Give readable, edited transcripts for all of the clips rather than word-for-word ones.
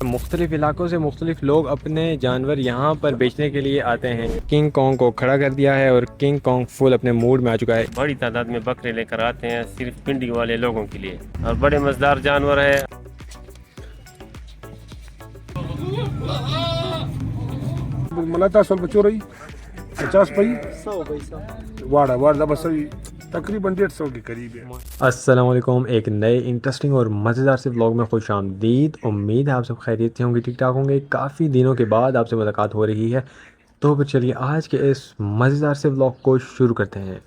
मुख्तलिफ इलाकों से मुख्तलिफ लोग अपने जानवर यहाँ पर बेचने के लिए आते हैं। किंग कॉन्ग को खड़ा कर दिया है और किंग कॉन्ग फुल अपने मूड में आ चुका है। बड़ी तादाद में बकरे लेकर आते हैं सिर्फ पिंडी वाले लोगों के लिए, और बड़े मजेदार जानवर है। मलाता स्वल्प चोरई 50 पई 100 पैसा वाड़ा वाड़ा बस तकरीबन 150 के करीब है। अस्सलाम वालेकुम, एक नए इंटरेस्टिंग और मज़ेदार से व्लॉग में खुश आमदीद। उम्मीद है आप सब खैरियत से होंगे, ठीक ठाक होंगे। काफ़ी दिनों के बाद आपसे मुलाकात हो रही है, तो फिर चलिए आज के इस मज़ेदार से व्लॉग को शुरू करते हैं।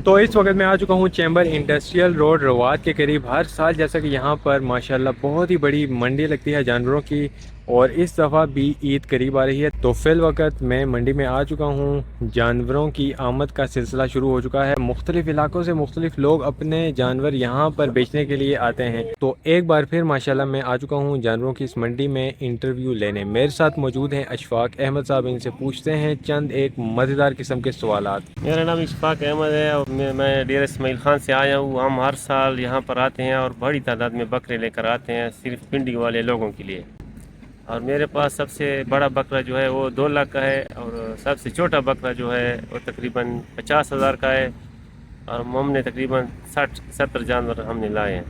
तो इस वक्त मैं आ चुका हूँ चैम्बर इंडस्ट्रियल रोड रवात के करीब। हर साल जैसा कि यहाँ पर माशाल्लाह बहुत ही बड़ी मंडी लगती है जानवरों की, और इस दफ़ा भी ईद करीब आ रही है। तो फिल वक्त मैं मंडी में आ चुका हूँ। जानवरों की आमद का सिलसिला शुरू हो चुका है। मुख्तलिफ इलाकों से मुख्तलिफ लोग अपने जानवर यहाँ पर बेचने के लिए आते हैं। तो एक बार फिर माशाल्लाह मैं आ चुका हूँ जानवरों की इस मंडी में इंटरव्यू लेने। मेरे साथ मौजूद हैं अशफाक अहमद साहब। इनसे पूछते हैं चंद एक मज़ेदार किस्म के सवालात। मेरा नाम इशफाक अहमद है और मैं डेरा इस्माइल खान से आया हूँ। हम हर साल यहाँ पर आते हैं और बड़ी तादाद में बकरे लेकर आते हैं सिर्फ पिंडी वाले लोगों के लिए। और मेरे पास सबसे बड़ा बकरा जो है वो 2 लाख का है, और सबसे छोटा बकरा जो है वो तकरीबन 50,000 का है। और हमने तकरीबन 60-70 जानवर हमने लाए हैं,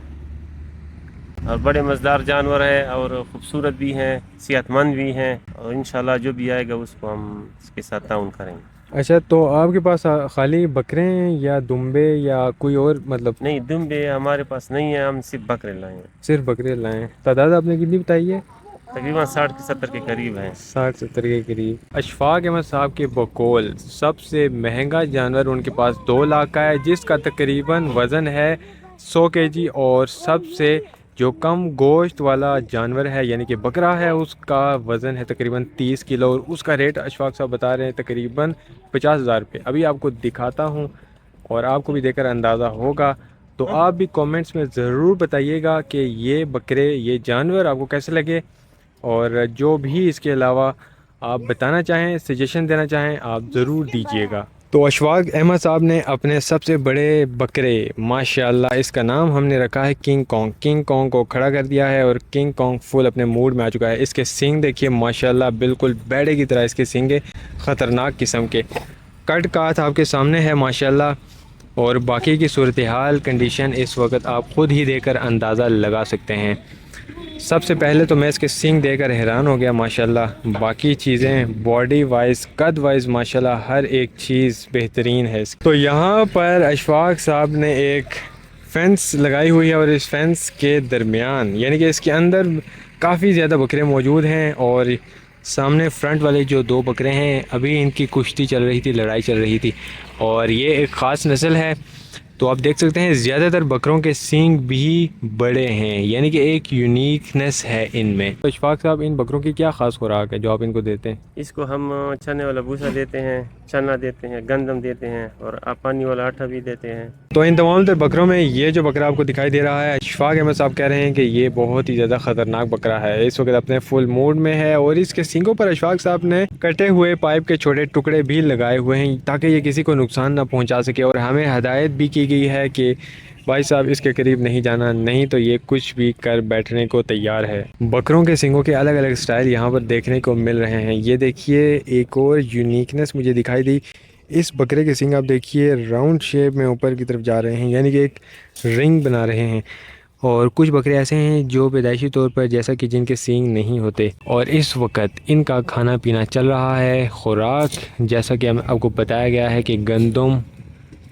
और बड़े मज़ेदार जानवर है और ख़ूबसूरत भी हैं, सेहतमंद भी हैं, और इंशाल्लाह जो भी आएगा उसको हम इसके साथ ताउन करेंगे। अच्छा, तो आपके पास खाली बकरे हैं या दुम्बे या कोई और मतलब? नहीं, दुम्बे हमारे पास नहीं है, हम सिर्फ बकरे लाए हैं। सिर्फ बकरे लाए हैं। तादाद आपने कितनी बताई है? तकरीबन 60-70 के करीब हैं। 60-70 के करीब। अशफाक अहमद साहब के बकौल सबसे महंगा जानवर उनके पास 2 लाख का है, जिसका तकरीबन वज़न है 100 केजी। और सबसे जो कम गोश्त वाला जानवर है यानी कि बकरा है, उसका वज़न है तकरीबन 30 किलो, और उसका रेट अशफाक साहब बता रहे हैं तकरीबन 50,000 रुपये। अभी आपको दिखाता हूँ और आपको भी देखकर अंदाज़ा होगा। तो आप भी कमेंट्स में ज़रूर बताइएगा कि ये बकरे, ये जानवर आपको कैसे लगे, और जो भी इसके अलावा आप बताना चाहें, सजेशन देना चाहें, आप ज़रूर दीजिएगा। तो अशफाक अहमद साहब ने अपने सबसे बड़े बकरे, माशाल्लाह इसका नाम हमने रखा है किंग कॉन्ग, किंग कॉन्ग को खड़ा कर दिया है, और किंग कॉन्ग फुल अपने मूड में आ चुका है। इसके सींग देखिए माशाल्लाह, बिल्कुल बैड़े की तरह इसके सींग, ख़तरनाक किस्म के। कट काट आपके सामने है माशाल्लाह, और बाकी की सूरत हाल कंडीशन इस वक्त आप ख़ुद ही देखकर अंदाज़ा लगा सकते हैं। सबसे पहले तो मैं इसके सींग देकर हैरान हो गया माशाल्लाह। बाकी चीज़ें बॉडी वाइज, कद वाइज माशाल्लाह हर एक चीज़ बेहतरीन है। तो यहाँ पर अशफाक साहब ने एक फेंस लगाई हुई है, और इस फेंस के दरमियान यानी कि इसके अंदर काफ़ी ज़्यादा बकरे मौजूद हैं। और सामने फ्रंट वाले जो 2 बकरे हैं, अभी इनकी कुश्ती चल रही थी, लड़ाई चल रही थी, और ये एक ख़ास नस्ल है। तो आप देख सकते हैं ज़्यादातर बकरों के सींग भी बड़े हैं, यानी कि एक यूनिकनेस है इनमें। तो इशफाक साहब, इन बकरों की क्या ख़ास खुराक है जो आप इनको देते हैं? इसको हम चने वाला भूसा देते हैं, चना देते हैं, गंदम देते हैं, और पानी वाला आटा भी देते हैं। तो इन तमाम तर बकरों में ये जो बकरा आपको दिखाई दे रहा है, इशफाक अहमद साहब कह रहे हैं कि ये बहुत ही ज़्यादा ख़तरनाक बकरा है। इस वक्त अपने फुल मूड में है, और इसके सींगों पर इशफाक साहब ने कटे हुए पाइप के छोटे टुकड़े भी लगाए हुए हैं ताकि ये किसी को नुकसान ना पहुँचा सके। और हमें हदायत भी की गई है कि भाई साहब इसके करीब नहीं जाना, नहीं तो ये कुछ भी कर बैठने को तैयार है। बकरों के सींगों के अलग अलग स्टाइल यहाँ पर देखने को मिल रहे हैं। ये देखिए, एक और यूनिकनेस मुझे दिखाई दी। इस बकरे के सींग आप देखिए राउंड शेप में ऊपर की तरफ जा रहे हैं, यानी कि एक रिंग बना रहे हैं। और कुछ बकरे ऐसे हैं जो पैदाइशी तौर पर जैसा कि जिनके सींग नहीं होते, और इस वक्त इनका खाना पीना चल रहा है। खुराक जैसा कि आपको बताया गया है कि गंदम,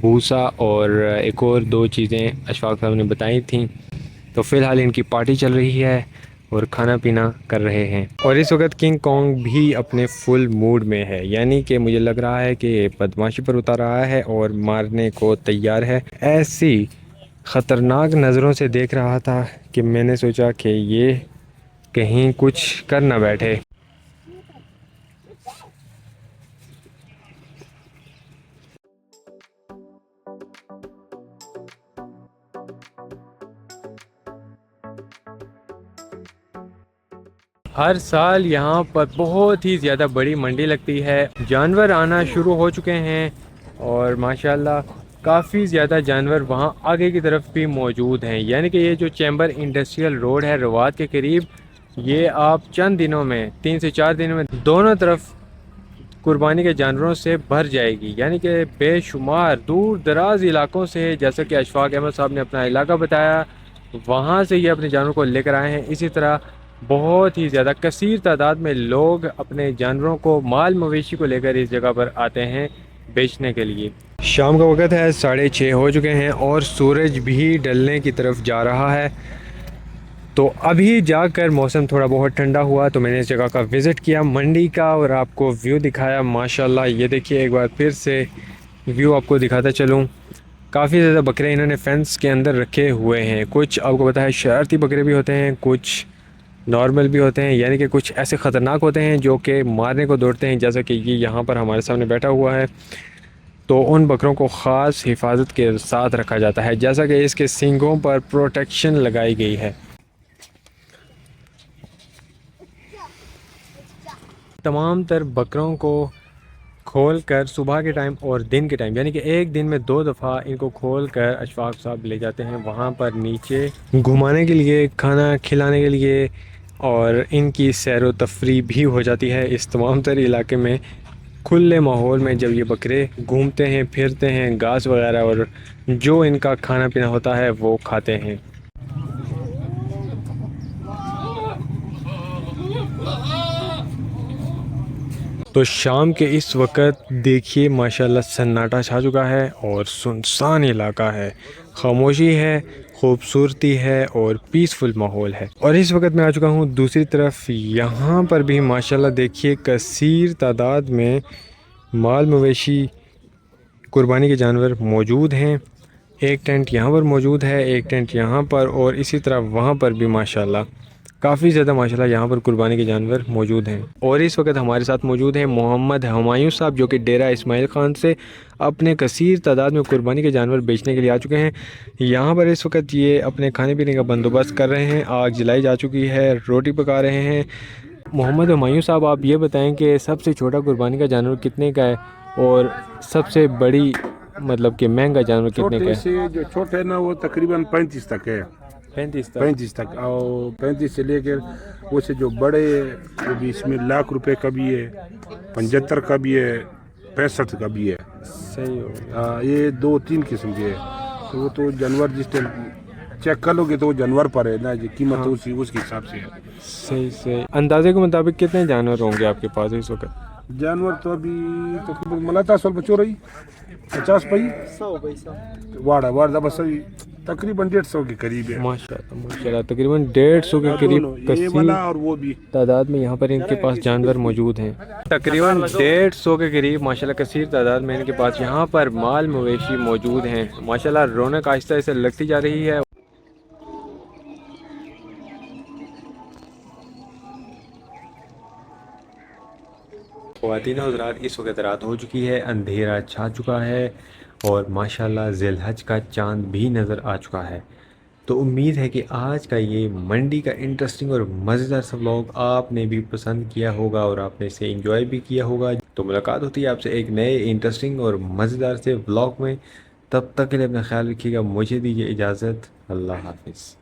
भूसा और एक और 2 चीज़ें अशफाक साहब ने बताई थी। तो फ़िलहाल इनकी पार्टी चल रही है और खाना पीना कर रहे हैं। और इस वक्त किंग कॉन्ग भी अपने फुल मूड में है, यानी कि मुझे लग रहा है कि बदमाशी पर उतर रहा है और मारने को तैयार है। ऐसी ख़तरनाक नज़रों से देख रहा था कि मैंने सोचा कि ये कहीं कुछ कर ना बैठे। हर साल यहाँ पर बहुत ही ज़्यादा बड़ी मंडी लगती है। जानवर आना शुरू हो चुके हैं, और माशाल्लाह काफ़ी ज़्यादा जानवर वहाँ आगे की तरफ भी मौजूद हैं। यानी कि ये जो चैम्बर इंडस्ट्रियल रोड है रवात के करीब, ये आप चंद दिनों में 3 से 4 दिनों में दोनों तरफ कुर्बानी के जानवरों से भर जाएगी। यानी कि बेशुमार दूर दराज इलाकों से, जैसा कि अशफाक अहमद साहब ने अपना इलाका बताया, वहाँ से ये अपने जानवरों को लेकर आए हैं। इसी तरह बहुत ही ज़्यादा कसीर तादाद में लोग अपने जानवरों को, माल मवेशी को लेकर इस जगह पर आते हैं बेचने के लिए। शाम का वक्त है, 6:30 हो चुके हैं और सूरज भी ढलने की तरफ जा रहा है। तो अभी जाकर मौसम थोड़ा बहुत ठंडा हुआ तो मैंने इस जगह का विज़िट किया मंडी का और आपको व्यू दिखाया। माशाल्लाह ये देखिए, एक बार फिर से व्यू आपको दिखाता चलूँ। काफ़ी ज़्यादा बकरे इन्होंने फेंस के अंदर रखे हुए हैं। कुछ आपको पता है शरारती बकरे भी होते हैं, कुछ नॉर्मल भी होते हैं, यानी कि कुछ ऐसे ख़तरनाक होते हैं जो कि मारने को दौड़ते हैं, जैसा कि ये यहाँ पर हमारे सामने बैठा हुआ है। तो उन बकरों को ख़ास हिफाजत के साथ रखा जाता है, जैसा कि इसके सींगों पर प्रोटेक्शन लगाई गई है। तमाम तर बकरों को खोल कर सुबह के टाइम और दिन के टाइम, यानी कि एक दिन में 2 दफ़ा इनको खोल कर अशफाक साहब ले जाते हैं वहाँ पर नीचे घुमाने के लिए, खाना खिलाने के लिए, और इनकी सैर व तफरी भी हो जाती है। इस तमाम तर इलाके में खुले माहौल में जब ये बकरे घूमते हैं, फिरते हैं, घास वगैरह और जो इनका खाना पीना होता है वो खाते हैं। तो शाम के इस वक्त देखिए माशाल्लाह सन्नाटा छा चुका है और सुनसान इलाका है, खामोशी है, खूबसूरती है और पीसफुल माहौल है। और इस वक्त मैं आ चुका हूँ दूसरी तरफ। यहाँ पर भी माशाल्लाह देखिए कसीर तादाद में माल मवेशी कुर्बानी के जानवर मौजूद हैं। एक टेंट यहाँ पर मौजूद है, एक टेंट यहाँ पर, और इसी तरह वहाँ पर भी माशाल्लाह काफ़ी ज़्यादा माशाल्लाह यहाँ पर कुर्बानी के जानवर मौजूद हैं। और इस वक्त हमारे साथ मौजूद हैं मोहम्मद हुमायूं साहब, जो कि डेरा इस्माइल ख़ान से अपने कसीर तादाद में कुर्बानी के जानवर बेचने के लिए आ चुके हैं। यहाँ पर इस वक्त ये अपने खाने पीने का बंदोबस्त कर रहे हैं। आग जलाई जा चुकी है, रोटी पका रहे हैं। मोहम्मद हुमायूं साहब, आप ये बताएँ कि सबसे छोटा कुर्बानी का जानवर कितने का है और सबसे बड़ी मतलब कि महंगा जानवर कितने का है? से जो छोटे है ना वो तकरीबन 35 तक है। 35 तक और 35 से लेकर वो से जो बड़े वो भी इसमें लाख रुपए का भी है, 75 का भी है, 65 का भी है। सही हो गया। ये 2-3 किस्म के है। तो वो तो जानवर जिस टाइम चेक कर लोगे तो वो जानवर पर है ना, जो कीमत हाँ। उसके हिसाब से है। सही अंदाजे के मुताबिक कितने जानवर होंगे आपके पास इस वक्त? जानवर तो अभी तकरीबन मलाता सोल बचो रही 50 पई 100 पैसा वाड़ा बस अभी तकरीबन 150 के करीब है। माशाल्लाह तकरीबन 150 के करीब ये वाला कसीर और वो भी तादाद में यहाँ पर इनके पास जानवर मौजूद हैं। तकरीबन 150 के करीब माशाल्लाह कसीर तादाद में इनके पास यहाँ पर माल मवेशी मौजूद हैं। माशाल्लाह रौनक आहिस्ता आहिस्ता लगती जा रही है। ख़वातीन और हज़रात, इस वक्त रात हो चुकी है, अंधेरा छा चुका है और माशाल्लाह ज़िलहज का चांद भी नज़र आ चुका है। तो उम्मीद है कि आज का ये मंडी का इंटरेस्टिंग और मज़ेदार सा व्लॉग आपने भी पसंद किया होगा और आपने इसे एंजॉय भी किया होगा। तो मुलाकात होती है आपसे एक नए इंटरेस्टिंग और मज़ेदार से व्लॉग में। तब तक के लिए अपना ख्याल रखिएगा। मुझे दीजिए इजाज़त। अल्लाह हाफिज़।